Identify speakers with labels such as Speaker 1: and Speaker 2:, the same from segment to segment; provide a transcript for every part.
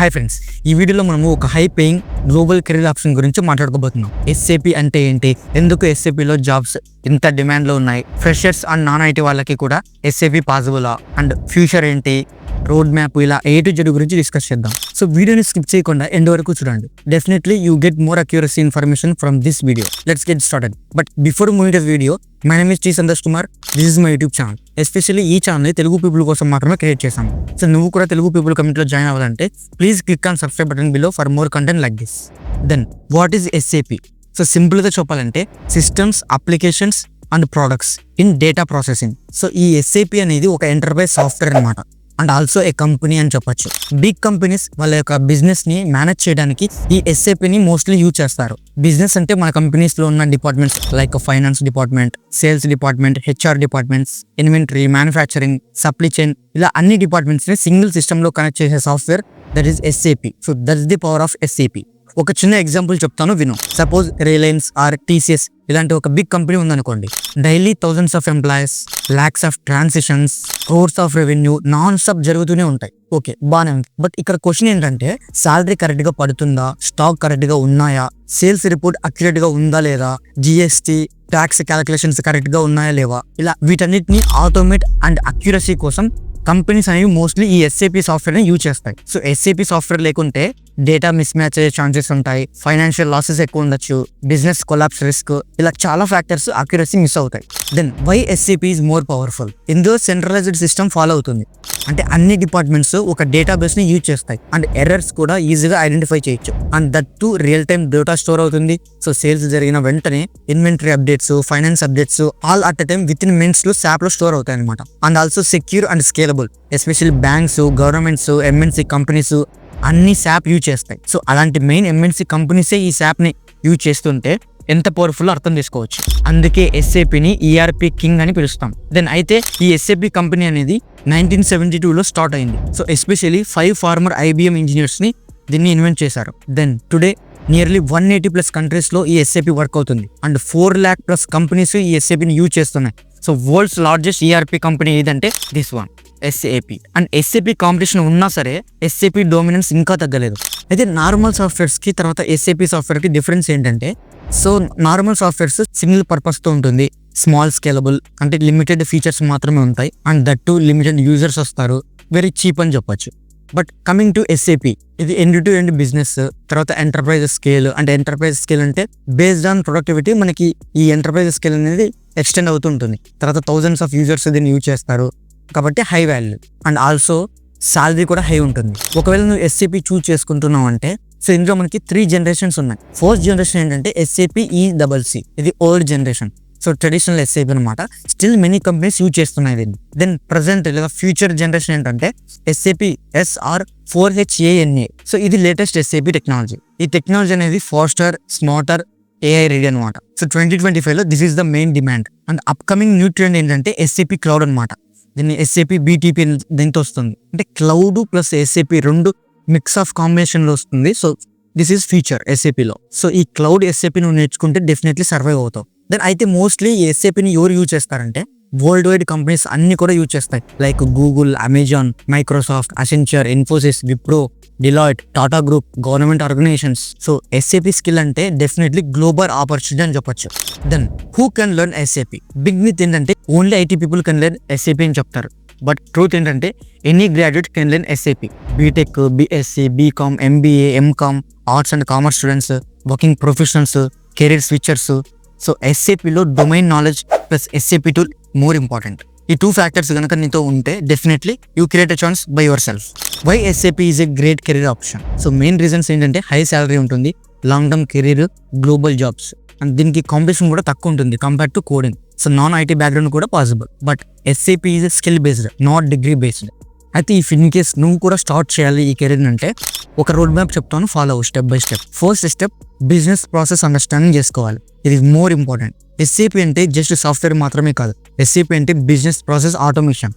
Speaker 1: Hi friends, ఈ వీడియోలో మనము ఒక high paying global career option గురించి మాట్లాడుకోబోతున్నాం. SAP అంటే ఏంటి, ఎందుకు SAPలో జాబ్స్ ఇంత డిమాండ్లో ఉన్నాయి, ఫ్రెషర్స్ అండ్ నాన్ ఐటీ వాళ్ళకి కూడా SAP పాసిబులా, అండ్ ఫ్యూచర్ ఏంటి, రోడ్ మ్యాప్, ఇలా A to Z గురించి డిస్కస్ చేద్దాం. సో వీడియోని స్కిప్ చేయకుండా ఎండ్ వరకు చూడండి. Definitely you get more accuracy information from this video. Let's get started. But before moving this video, my name is Santosh Kumar. This is my YouTube channel. Especially ఈ channel Telugu people కోసం మాత్రమే create చేశాము. So నువ్వు కూడా Telugu people కమ్యూనిటీలో join అవ్వాలంటే please click on subscribe button below for more content like this. Then what is SAP? So సింపుల్గా చెప్పాలంటే systems, applications and products in data processing. So ఈ SAP అనేది ఒక ఎంటర్ప్రైజ్ సాఫ్ట్వేర్ అనమాట, అండ్ ఆల్సో ఏ కంపెనీ అని చెప్పొచ్చు. Big companies వాళ్ళ యొక్క బిజినెస్ ని మేనేజ్ చేయడానికి ఈ SAP ని మోస్ట్లీ యూజ్ చేస్తారు. బిజినెస్ అంటే మన కంపెనీస్ లో ఉన్న departments like finance department, sales department, HR departments, inventory, manufacturing, supply chain, ఇలా అన్ని డిపార్ట్మెంట్స్ ని సింగిల్ సిస్టమ్ లో కనెక్ట్ చేసే software that is SAP. So that's the power of SAP. ఒక చిన్న ఎగ్జాంపుల్ చెప్తాను విను. సపోజ్ రిలయన్స్ ఆర్ TCS ఇలాంటి ఒక బిగ్ కంపెనీ ఉందనుకోండి. Daily thousands of employees, lakhs of transactions, crores of revenue non stop జరుగుతూనే ఉంటాయి. ఓకే, బాగానే ఉంది. బట్ ఇక్కడ క్వశ్చన్ ఏంటంటే, సాలరీ కరెక్ట్ గా పడుతుందా, స్టాక్ కరెక్ట్ గా ఉన్నాయా, సేల్స్ రిపోర్ట్ అక్యురేట్ గా ఉందా లేదా, GST ట్యాక్స్ క్యాలిక్యులేషన్స్ కరెక్ట్ గా ఉన్నాయా లేవా, ఇలా వీటన్నిటిని ఆటోమేట్ అండ్ అక్యురసీ కోసం కంపెనీస్ అనేవి మోస్ట్లీ ఈ SAP సాఫ్ట్వేర్ ని యూజ్ చేస్తాయి. సో SAP సాఫ్ట్వేర్ లేకుంటే డేటా మిస్ మ్యాచ్ అయ్యే ఛాన్సెస్ ఉంటాయి, ఫైనాన్షియల్ లాసెస్ ఎక్కువ ఉండొచ్చు, బిజినెస్ కొలాప్స్ రిస్క్, ఇలా చాలా ఫ్యాక్టర్స్ అక్యురసీ మిస్ అవుతాయి. Then why SAP is more powerful? ఇందులో సెంట్రలైజ్డ్ సిస్టమ్ ఫాలో అవుతుంది. అంటే అన్ని డిపార్ట్మెంట్స్ ఒక డేటాబేస్ ని యూజ్ చేస్తాయి, అండ్ ఎర్రర్స్ కూడా ఈజీగా ఐడెంటిఫై చేయొచ్చు, and that to real time data store అవుతుంది. సో సేల్స్ జరిగిన వెంటనే inventory updates, finance updates all at time with in minutes లో SAP లో స్టోర్ అవుతాయి అనమాట. And also secure and scalable. Especially banks, governments, MNC companies అన్ని SAP use చేస్తాయి. So అలాంటి మెయిన్ MNC కంపెనీసే ఈ SAP ని యూజ్ చేస్తుంటే ఎంత పవర్ఫుల్ అర్థం చేసుకోవచ్చు. అందుకే SAP ని ERP కింగ్ అని పిలుస్తాం. దెన్ అయితే ఈ SAP కంపెనీ అనేది 1972లో స్టార్ట్ అయింది. So especially 5 former IBM engineers ని దీన్ని ఇన్వెంట్ చేశారు. దెన్ టుడే నియర్లీ 180+ కంట్రీస్ లో ఈ SAP వర్క్ అవుతుంది, అండ్ 4 lakh+ కంపెనీస్ ఈ SAP ని యూజ్ చేస్తున్నాయి. So world's largest ERP company ఏదంటే this one, SAP. And SAP competition ఉన్నా సరే SAP డోమినెన్స్ ఇంకా తగ్గలేదు. అయితే నార్మల్ సాఫ్ట్వేర్స్ కి తర్వాత SAP సాఫ్ట్వేర్ కి డిఫరెన్స్ ఏంటంటే, so normal softwares single purpose తో ఉంటుంది, స్మాల్ స్కేలబుల్, అంటే లిమిటెడ్ ఫీచర్స్ మాత్రమే ఉంటాయి, and that to limited users వస్తారు, వెరీ చీప్ అని చెప్పొచ్చు. బట్ కమింగ్ టు SAP, ఇది ఎండ్ టు ఎండ్ బిజినెస్, తర్వాత ఎంటర్ప్రైజ్ స్కేల్. అంటే ఎంటర్ప్రైజ్ స్కేల్ అంటే బేస్డ్ ఆన్ ప్రొడక్టివిటీ మనకి ఈ ఎంటర్ప్రైజ్ స్కేల్ అనేది ఎక్స్టెండ్ అవుతుంటుంది. తర్వాత థౌజండ్స్ ఆఫ్ యూజర్స్ దీన్ని యూజ్ చేస్తారు కాబట్టి high value, and also salary కూడా హై ఉంటుంది. ఒకవేళ నువ్వు SAP చూస్ చేసుకుంటున్నావు అంటే, సో ఇందులో మనకి 3 generations ఉన్నాయి. ఫస్ట్ జనరేషన్ ఏంటంటే SAP ECC, ఇది old generation. So traditional SAP అనమాట. స్టిల్ మెనీ కంపెనీస్ యూజ్ చేస్తున్నాయి దీన్ని. దెన్ ప్రజెంట్ లేదా ఫ్యూచర్ జనరేషన్ ఏంటంటే SAP S/4HANA. సో ఇది లేటెస్ట్ SAP టెక్నాలజీ. ఈ టెక్నాలజీ అనేది ఫాస్టర్, స్మార్టర్, AI రెడీ అనమాట. సో 2025లో this is the main demand. And upcoming new trend ఏంటంటే SAP క్లౌడ్ అనమాట. దీన్ని SAP BTP దీంతో వస్తుంది. అంటే క్లౌడ్ ప్లస్ SAP రెండు మిక్స్ ఆఫ్ కాంబినేషన్ లో వస్తుంది. సో దిస్ ఈస్ ఫ్యూచర్ SAPలో. సో ఈ క్లౌడ్ SAP నువ్వు నేర్చుకుంటే డెఫినెట్లీ సర్వైవ్ అవుతావు. దెన్ అయితే మోస్ట్లీ ఈ SAPని ఎవరు యూజ్ చేస్తారంటే, వరల్డ్ వైడ్ కంపెనీస్ అన్ని కూడా యూజ్ చేస్తాయి, like Google, Amazon, Microsoft, Accenture, Infosys, Wipro, Deloitte, Tata group, government organisations. So SAP skill అంటే డెఫినెట్లీ గ్లోబల్ ఆపర్చునిటీ అని చెప్పొచ్చు. Then who can learn SAP? Big myth ఏంటంటే only IT people can learn SAP అని చెప్తారు. But truth ఏంటంటే any graduate can learn SAP. BTech, BSc, BCom, MBA, MCom, arts and commerce students, working professionals, career switchers. So SAPలో domain knowledge plus SAP tool more important. ఈ 2 factors కనుక నీతో ఉంటే definitely you create a chance by yourself. Why SAP is a great career option? So main reasons ఏంటంటే high salary ఉంటుంది, long term career, global jobs, and దీనికి competition కూడా తక్కువ ఉంటుంది compare to coding. So non IT background కూడా possible. But SAP is skill based, not degree based. అయితే if in case నువ్వు కూడా స్టార్ట్ చేయాలి ఈ కెరీర్ అంటే, ఒక రోడ్ మ్యాప్ చెప్తాను, ఫాలో అవ్వు step by step. First step, business process understanding చేసుకోవాలి. ఇది మోర్ ఇంపార్టెంట్. SAP అంటే జస్ట్ సాఫ్ట్వేర్ మాత్రమే కాదు. SAP అంటే business process automation.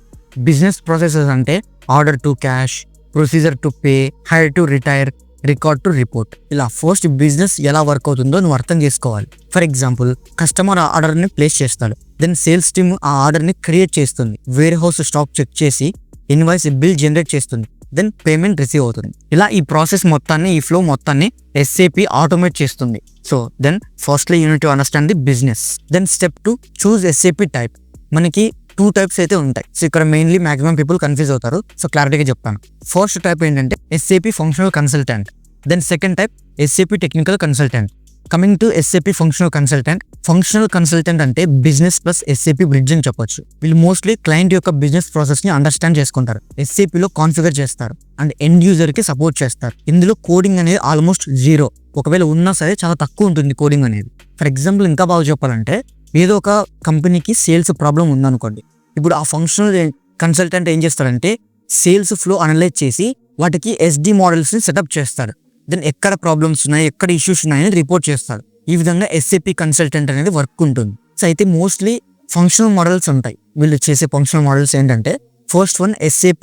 Speaker 1: Business processes అంటే order to cash, procedure to pay, hire to retire, record to report. ఇలా first business ఎలా work అవుతుందో నువ్వు అర్థం చేసుకోవాలి. ఫర్ ఎగ్జాంపుల్, కస్టమర్ ఆ ఆర్డర్ని ప్లేస్ చేస్తాడు, దెన్ సేల్స్ టీమ్ ఆ ఆర్డర్ని క్రియేట్ చేస్తుంది, వేర్ హౌస్ స్టాక్ చెక్ చేసి ఇన్వాయిస్ బిల్ జనరేట్ చేస్తుంది, దెన్ పేమెంట్ రిసీవ్ అవుతుంది. ఇలా ఈ ప్రాసెస్ మొత్తాన్ని, ఈ ఫ్లో మొత్తాన్ని SAP ఆటోమేట్ చేస్తుంది. So then firstly you need to understand the business. Then step 2, choose SAP type. మనకి 2 టైప్స్ అయితే ఉంటాయి. సో ఇక్కడ మెయిన్లీ మాక్సిమం పీపుల్ కన్ఫ్యూజ్ అవుతారు. సో క్లారిటీగా చెప్తాను. ఫస్ట్ టైప్ ఏంటంటే SAP functional consultant. Then second type SAP technical consultant. Coming to SAP functional consultant. Functional consultant అంటే business plus SAP bridge అని చెప్పొచ్చు. వీళ్ళు మోస్ట్లీ క్లయింట్ యొక్క బిజినెస్ ప్రాసెస్ ని అండర్స్టాండ్ చేసుకుంటారు, SAP లో కాన్ఫిగర్ చేస్తారు అండ్ ఎండ్ యూజర్ కి సపోర్ట్ చేస్తారు. ఇందులో కోడింగ్ అనేది ఆల్మోస్ట్ 0, ఒకవేళ ఉన్నా సరే చాలా తక్కువ ఉంటుంది కోడింగ్ అనేది. ఫర్ ఎగ్జాంపుల్ ఇంకా బాగా చెప్పాలంటే, ఏదో ఒక కంపెనీకి సేల్స్ ప్రాబ్లం ఉందనుకోండి. ఇప్పుడు ఆ ఫంక్షనల్ కన్సల్టెంట్ ఏం చేస్తారంటే సేల్స్ ఫ్లో అనలైజ్ చేసి వాటికి SD మోడల్స్ ని సెటప్ చేస్తారు. దెన్ ఎక్కడ ప్రాబ్లమ్స్ ఉన్నాయి, ఎక్కడ ఇష్యూస్ ఉన్నాయని రిపోర్ట్ చేస్తారు. ఈ విధంగా SAP కన్సల్టెంట్ అనేది వర్క్ ఉంటుంది. సో అయితే మోస్ట్లీ ఫంక్షనల్ మోడల్స్ ఉంటాయి. వీళ్ళు చేసే ఫంక్షనల్ మోడల్స్ ఏంటంటే, ఫస్ట్ వన్ SAP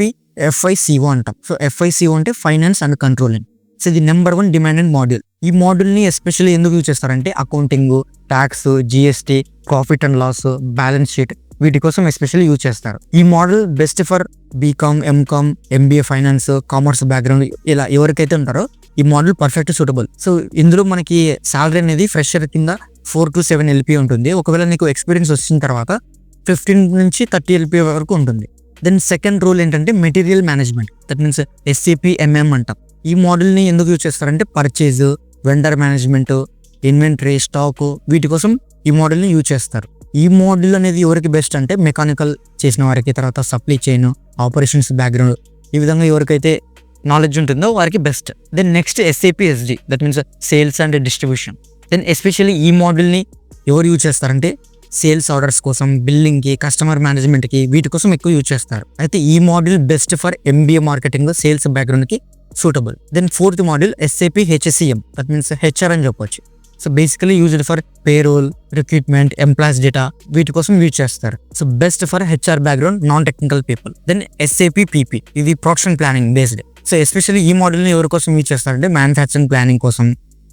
Speaker 1: FICO అంటాం. సో FICO అంటే ఫైనాన్స్ అండ్ కంట్రోలింగ్. సో ఇది నెంబర్ 1 డిమాండెడ్ మాడ్యూల్. ఈ మాడ్యూల్ని ఎస్పెషల్లీ ఎందుకు యూజ్ చేస్తారంటే accounting, tax, GST, profit and loss, balance sheet, వీటి కోసం ఎస్పెషల్లీ యూజ్ చేస్తారు. ఈ model best for BCom, MCom, MBA finance, commerce background ఇలా ఎవరికైతే ఉంటారో ఈ మోడల్ పర్ఫెక్ట్ సూటబుల్. సో ఇందులో మనకి సాలరీ అనేది ఫ్రెషర్ కింద 4 to 7 LP ఉంటుంది. ఒకవేళ నీకు ఎక్స్పీరియన్స్ వచ్చిన తర్వాత 15 నుంచి 30 LP వరకు ఉంటుంది. దెన్ సెకండ్ రూల్ ఏంటంటే material management. That means SAP MM అంటాం. ఈ మోడల్ని ఎందుకు యూజ్ చేస్తారంటే purchase, vendor management, inventory, stock, వీటి కోసం ఈ మోడల్ని యూజ్ చేస్తారు. ఈ మోడల్ అనేది ఎవరికి బెస్ట్ అంటే మెకానికల్ చేసిన వారికి, తర్వాత సప్లై చైన్, ఆపరేషన్స్ బ్యాక్గ్రౌండ్, ఈ విధంగా ఎవరికైతే నాలెడ్జ్ ఉంటుందో వారికి best. Then next SAP SD, that means sales and distribution. Then especially ఈ మోడల్ని ఎవరు యూజ్ చేస్తారంటే సేల్స్ ఆర్డర్స్ కోసం, బిల్లింగ్కి, కస్టమర్ మేనేజ్మెంట్కి, వీటి కోసం ఎక్కువ యూజ్ చేస్తారు. అయితే ఈ model best for MBA marketing, sales బ్యాక్గ్రౌండ్కి suitable. Then fourth model SAP HCM, that means HR అని చెప్పొచ్చు. So basically used for payroll, recruitment, employees data, వీటి కోసం యూజ్ చేస్తారు. So best for HR background, non technical people. Then SAP PP, ఇది production planning based. So especially ఈ మోడల్ని ఎవరి కోసం యూజ్ చేస్తారంటే మ్యానుఫ్యాక్చరింగ్ ప్లానింగ్ కోసం,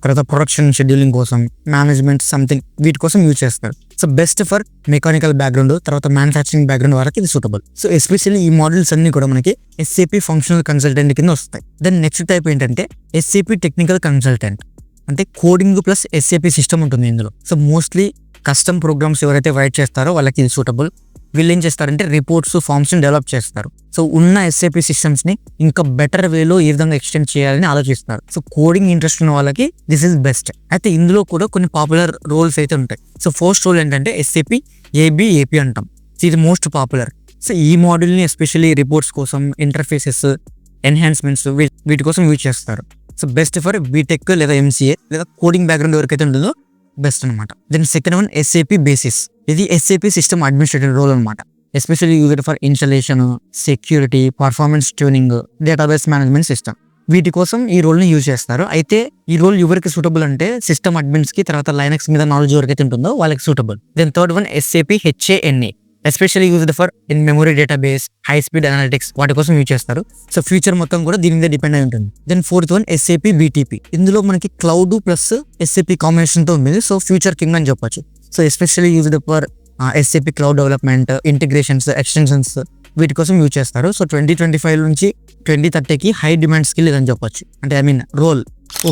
Speaker 1: తర్వాత ప్రొడక్షన్ షెడ్యూలింగ్ కోసం, మేనేజ్మెంట్ సంథింగ్, వీటి కోసం యూజ్ చేస్తారు. So best for mechanical background, తర్వాత మ్యానుఫ్యాక్చరింగ్ బ్యాక్గ్రౌండ్ వరకు ఇది సూటబుల్. సో ఎస్పెషల్లీ ఈ మోడల్స్ అన్ని కూడా మనకి SAP ఫంక్షనల్ కన్సల్టెంట్ కింద వస్తాయి. దెన్ నెక్స్ట్ టైప్ ఏంటంటే SAP టెక్నికల్ కన్సల్టెంట్. అంటే కోడింగ్ ప్లస్ SAP సిస్టమ్ ఉంటుంది ఇందులో. సో మోస్ట్లీ కస్టమ్ ప్రోగ్రామ్స్ ఎవరైతే రైట్ చేస్తారో వాళ్ళకి ఇది సూటబుల్. వీళ్ళు ఏం చేస్తారంటే రిపోర్ట్స్, ఫార్మ్స్ని డెవలప్ చేస్తారు. సో ఉన్న SAP సిస్టమ్స్ని ఇంకా బెటర్ వేలో ఏ విధంగా ఎక్స్టెండ్ చేయాలని ఆలోచిస్తారు. సో కోడింగ్ ఇంట్రెస్ట్ ఉన్న వాళ్ళకి దిస్ ఈజ్ బెస్ట్. అయితే ఇందులో కూడా కొన్ని పాపులర్ రోల్స్ అయితే ఉంటాయి. సో ఫస్ట్ రోల్ ఏంటంటే SAP ABAP అంటాం. సో ఇది మోస్ట్ పాపులర్. సో ఈ మోడల్ని ఎస్పెషల్లీ రిపోర్ట్స్ కోసం, ఇంటర్ఫేసెస్, ఎన్హాన్స్మెంట్స్, వీటి కోసం యూజ్ చేస్తారు. సో బెస్ట్ ఫర్ బీటెక్ లేదా MCA లేదా కోడింగ్ బ్యాక్గ్రౌండ్ ఎవరికైతే ఉంటుందో బెస్ట్ అనమాట. Then second one SAP basis. ఇది SAP సిస్టమ్ అడ్మినిస్ట్రేటర్ రోల్ అనమాట. Especially used for installation, security, performance tuning, database management system, వీటి కోసం ఈ రోల్ని యూజ్ చేస్తారు. అయితే ఈ రోల్ ఎవరికి సూటబుల్ అంటే సిస్టమ్ అడ్మిన్స్కి, తర్వాత లైనక్స్ మీద నాలెడ్జ్ ఎవరికైతే ఉంటుందో వాళ్ళకి suitable. Then third one SAP HANA, especially used for in memory database, high speed analytics, వాటి కోసం యూజ్ చేస్తారు. సో ఫ్యూచర్ మొత్తం కూడా దీని మీద డిపెండ్ అయి ఉంటుంది. Then fourth one SAP BTP. ఇందులో మనకి క్లౌడ్ ప్లస్ SAP కాంబినేషన్తో ఉంది. సో ఫ్యూచర్ కింగ్ అని చెప్పొచ్చు. So especially used for SAP cloud development, integrations, extensions, వీటి కోసం యూజ్ చేస్తారు. సో 2025 నుంచి 2030కి హై డిమాండ్ స్కిల్ ఇదని చెప్పొచ్చు. అంటే రోల్.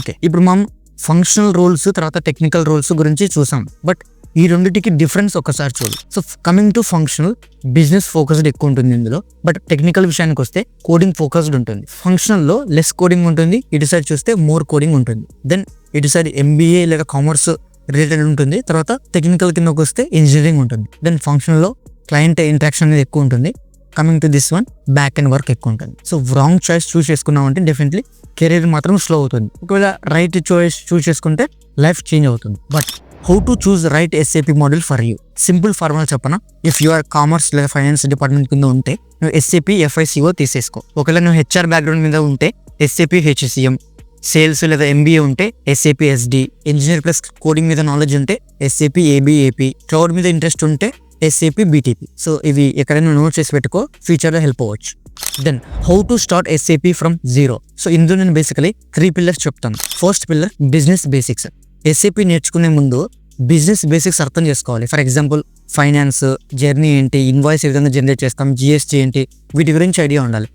Speaker 1: ఓకే, ఇప్పుడు మనం ఫంక్షనల్ రోల్స్ తర్వాత టెక్నికల్ రోల్స్ గురించి చూసాం. బట్ ఈ రెండింటికి డిఫరెన్స్ ఒకసారి చూడు. So coming to functional, business focused ఎక్కువ ఉంటుంది ఇందులో. బట్ టెక్నికల్ విషయానికి వస్తే కోడింగ్ ఫోకస్డ్ ఉంటుంది. ఫంక్షనల్లో లెస్ కోడింగ్ ఉంటుంది, ఇటు సైడ్ చూస్తే మోర్ కోడింగ్ ఉంటుంది. దెన్ ఇటు సైడ్ MBA లేదా కామర్స్ రిలేటెడ్ ఉంటుంది. తర్వాత టెక్నికల్ కిందకి వస్తే ఇంజనీరింగ్ ఉంటుంది. దెన్ ఫంక్షనల్లో క్లయింట్ ఇంటరాక్షన్ అనేది ఎక్కువ ఉంటుంది. Coming to this one, back and work ఎక్కువ ఉంటుంది. సో రాంగ్ చాయిస్ చూస్ చేసుకున్నామంటే డెఫినెట్లీ కెరీర్ మాత్రం స్లో అవుతుంది. ఒకవేళ రైట్ చాయిస్ చూస్ చేసుకుంటే లైఫ్ చేంజ్ అవుతుంది. But how to choose right SAP model for you? Simple formula చెప్పనా? ఇఫ్ యు ఆర్ కామర్స్ లేదా ఫైనాన్స్ డిపార్ట్మెంట్ కింద ఉంటే నువ్వు SAP FICO తీసేసుకో. ఒకవేళ నువ్వు HR బ్యాక్గ్రౌండ్ మీద ఉంటే SAP HCM, సేల్స్ లేదా MBA ఉంటే SAP SD, engineer plus coding మీద నాలెడ్జ్ ఉంటే SAP ABAP, క్లౌడ్ మీద ఇంట్రెస్ట్ ఉంటే SAP BTP. సో ఇవి ఎక్కడైనా నోట్ చేసి పెట్టుకో, ఫ్యూచర్లో హెల్ప్ అవ్వచ్చు. Then how to start SAP from zero. So ఇందులో నేను బేసికలీ 3 పిల్లర్స్ చెప్తాను. First pillar business basics. SAP నేర్చుకునే ముందు బిజినెస్ బేసిక్స్ అర్థం చేసుకోవాలి. ఫర్ ఎగ్జాంపుల్ ఫైనాన్స్ జర్నీ ఏంటి, ఇన్వాయిస్ ఏ విధంగా జనరేట్ చేస్తాం, GST ఏంటి, వీటి గురించి ఐడియా ఉండాలి.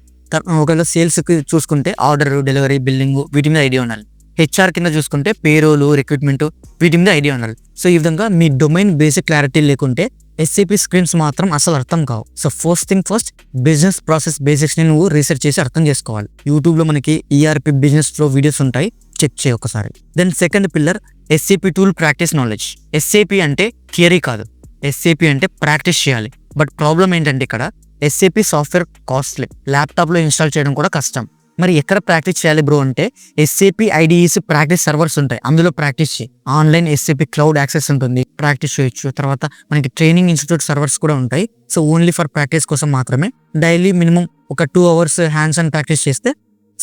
Speaker 1: ఒకవేళ సేల్స్కి చూసుకుంటే ఆర్డర్, డెలివరీ, బిల్లింగ్ వీటి మీద ఐడియా ఉండాలి. హెచ్ఆర్ కింద చూసుకుంటే పేరోలు, రిక్రూట్మెంట్ వీటి మీద ఐడియా ఉండాలి. సో ఈ విధంగా మీ డొమైన్ బేసిక్ క్లారిటీ లేకుంటే ఎస్ఏపి స్క్రీన్స్ మాత్రం అసలు అర్థం కావు. So first thing first, business process basics ని నువ్వు రీసెర్చ్ చేసి అర్థం చేసుకోవాలి. యూట్యూబ్లో మనకి ఈఆర్పి బిజినెస్ ఫ్లో వీడియోస్ ఉంటాయి, చెక్ చేయి ఒకసారి. Then second pillar, SAP tool practice knowledge. SAP అంటే థియరీ కాదు, ఎస్ఏపి అంటే ప్రాక్టీస్ చేయాలి. బట్ ప్రాబ్లం ఏంటంటే ఇక్కడ ఎస్ఏపి సాఫ్ట్వేర్ కాస్ట్లీ, ల్యాప్టాప్లో ఇన్స్టాల్ చేయడం కూడా కష్టం. మరి ఎక్కడ ప్రాక్టీస్ చేయాలి బ్రో అంటే ఎస్ఏపి ఐడిఈస్ ప్రాక్టీస్ సర్వర్స్ ఉంటాయి, అందులో ప్రాక్టీస్ చేయి. ఆన్లైన్ ఎస్ఏపి క్లౌడ్ యాక్సెస్ ఉంటుంది, ప్రాక్టీస్ చేయొచ్చు. తర్వాత మనకి ట్రైనింగ్ ఇన్స్టిట్యూట్ సర్వర్స్ కూడా ఉంటాయి. సో ఓన్లీ ఫర్ ప్రాక్టీస్ కోసం మాత్రమే. డైలీ మినిమం ఒక 2 hours హ్యాండ్స్ ఆన్ ప్రాక్టీస్ చేస్తే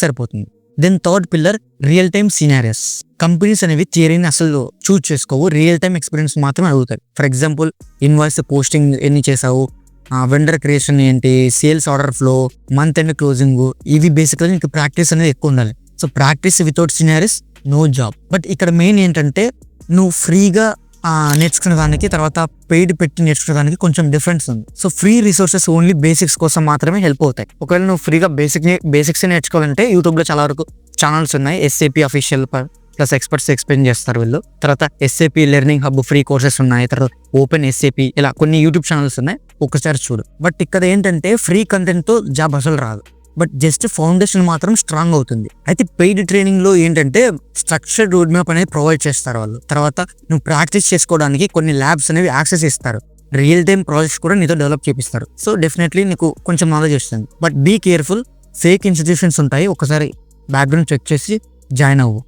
Speaker 1: సరిపోతుంది. Then third pillar, real time scenarios. Companies అనేవి థియరీని అసలు చూజ్ చేసుకోవు, రియల్ టైమ్ ఎక్స్పీరియన్స్ మాత్రమే అడుగుతాయి. ఫర్ ఎగ్జాంపుల్, ఇన్వాయిస్ పోస్టింగ్ ఎన్ని చేసావు, వెండర్ క్రియేషన్ ఏంటి, sales order flow, month end closing, ఇవి బేసికలీ నీకు ప్రాక్టీస్ అనేది ఎక్కువ ఉండాలి. So practice without scenarios no job. But ఇక్కడ మెయిన్ ఏంటంటే నువ్వు ఫ్రీగా నేర్చుకునే దానికి తర్వాత పెయిడ్ పెట్టి నేర్చుకునే దానికి కొంచెం డిఫరెన్స్ ఉంది. So free resources only basics కోసం మాత్రమే హెల్ప్ అవుతాయి. ఒకవేళ నువ్వు ఫ్రీగా బేసిక్స్ నేర్చుకోవాలంటే యూట్యూబ్లో చాలా వరకు ఛానల్స్ ఉన్నాయి. SAP official plus experts explain చేస్తారు వీళ్ళు. తర్వాత SAP learning hub free courses ఉన్నాయి. తర్వాత ఓపెన్ ఎస్ఏపి, ఇలా కొన్ని యూట్యూబ్ ఛానల్స్ ఉన్నాయి, ఒకసారి చూడు. బట్ ఇక్కడ ఏంటంటే ఫ్రీ కంటెంట్తో జాబ్ అసలు రాదు, బట్ జస్ట్ ఫౌండేషన్ మాత్రం స్ట్రాంగ్ అవుతుంది. అయితే పెయిడ్ ట్రైనింగ్ లో ఏంటంటే స్ట్రక్చర్డ్ రోడ్ మ్యాప్ అనేది ప్రొవైడ్ చేస్తారు వాళ్ళు. తర్వాత నువ్వు ప్రాక్టీస్ చేసుకోవడానికి కొన్ని ల్యాబ్స్ అనేవి యాక్సెస్ ఇస్తారు, రియల్ టైమ్ ప్రాజెక్ట్స్ కూడా నీతో డెవలప్ చేపిస్తారు. సో డెఫినెట్లీ నీకు కొంచెం నాలెడ్జ్ వస్తుంది. But be careful, fake institutions ఉంటాయి, ఒకసారి బ్యాక్గ్రౌండ్ చెక్ చేసి జాయిన్ అవ్వు.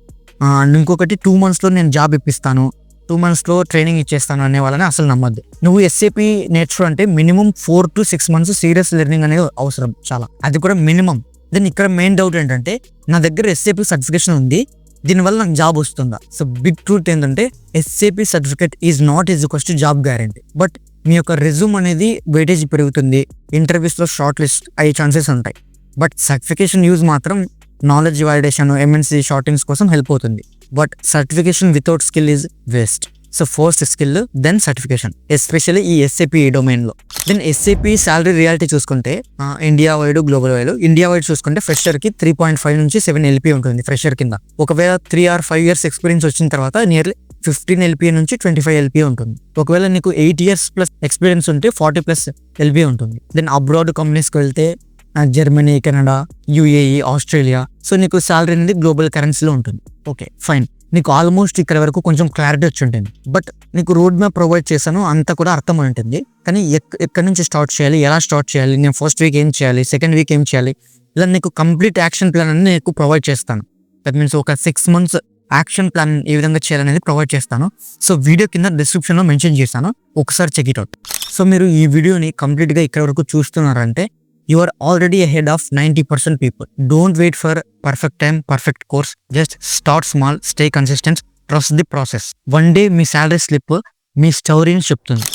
Speaker 1: ఇంకొకటి, 2 months నేను జాబ్ ఇప్పిస్తాను, 2 months ట్రైనింగ్ ఇచ్చేస్తాను అనే వాళ్ళని అసలు నమ్మద్దు. నువ్వు ఎస్ఏపి నేర్చుకోవాలంటే minimum 4 to 6 months serious learning అనేది అవసరం, చాలా, అది కూడా మినిమం. దెన్ ఇక్కడ మెయిన్ డౌట్ ఏంటంటే నా దగ్గర ఎస్ఏపి సర్టిఫికేషన్ ఉంది, దీనివల్ల నాకు జాబ్ వస్తుందా? సో బిగ్ ట్రూత్ ఏంటంటే SAP certificate is not equals to job guarantee. But మీ యొక్క రెజ్యూమ్ అనేది వెయిటేజ్ పెరుగుతుంది, ఇంటర్వ్యూస్లో షార్ట్ లిస్ట్ అయ్యే ఛాన్సెస్ ఉంటాయి. బట్ సర్టిఫికేషన్ యూజ్ మాత్రం నాలెడ్జ్ వాలిడేషన్, ఎంఎన్సి షార్టింగ్స్ కోసం హెల్ప్ అవుతుంది. But certification without skill is waste. So first skill, then certification, especially ఈ ఎస్ఏపి డొమైన్లో. దెన్ ఎస్ఏపి సాలరీ రియాలిటీ చూసుకుంటే India wide, global wide. India wide చూసుకుంటే ఫ్రెషర్కి 3.5 నుంచి 7 LPA ఉంటుంది ఫ్రెషర్ కింద. ఒకవేళ 3 or 5 years ఎక్స్పీరియన్స్ వచ్చిన తర్వాత నియర్లీ 15 LPA నుంచి 25 LPA ఉంటుంది. ఒకవేళ నీకు 8 years ప్లస్ ఎక్స్పీరియన్స్ ఉంటే 40+ LPA ఉంటుంది. దెన్ అబ్రాడ్ కంపెనీస్కి వెళ్తే Germany, Canada, UAE, Australia. So నీకు శాలరీ అనేది గ్లోబల్ కరెన్సీలో ఉంటుంది. ఓకే ఫైన్, నీకు ఆల్మోస్ట్ ఇక్కడ వరకు కొంచెం క్లారిటీ వచ్చి ఉంటుంది. బట్ నీకు రోడ్ మ్యాప్ ప్రొవైడ్ చేశాను, అంతా కూడా అర్థం ఉంటుంది. కానీ ఎక్కడి నుంచి స్టార్ట్ చేయాలి, ఎలా స్టార్ట్ చేయాలి, నేను ఫస్ట్ వీక్ ఏం చేయాలి, సెకండ్ వీక్ ఏం చేయాలి, ఇలా నీకు కంప్లీట్ యాక్షన్ ప్లాన్ అనేది నీకు ప్రొవైడ్ చేస్తాను. దట్ మీన్స్ ఒక 6 months యాక్షన్ ప్లాన్ ఏ విధంగా చేయాలనేది ప్రొవైడ్ చేస్తాను. సో వీడియో కింద డిస్క్రిప్షన్లో మెన్షన్ చేస్తాను, ఒకసారి చెక్ ఇట్ అవుట్. సో మీరు ఈ వీడియోని కంప్లీట్గా ఇక్కడ వరకు చూస్తున్నారంటే you are already ahead of 90% people. Don't wait for perfect time, perfect course. Just start small, stay consistent, trust the process. One day me salary slip మీ స్టోరీని చెప్తుంది.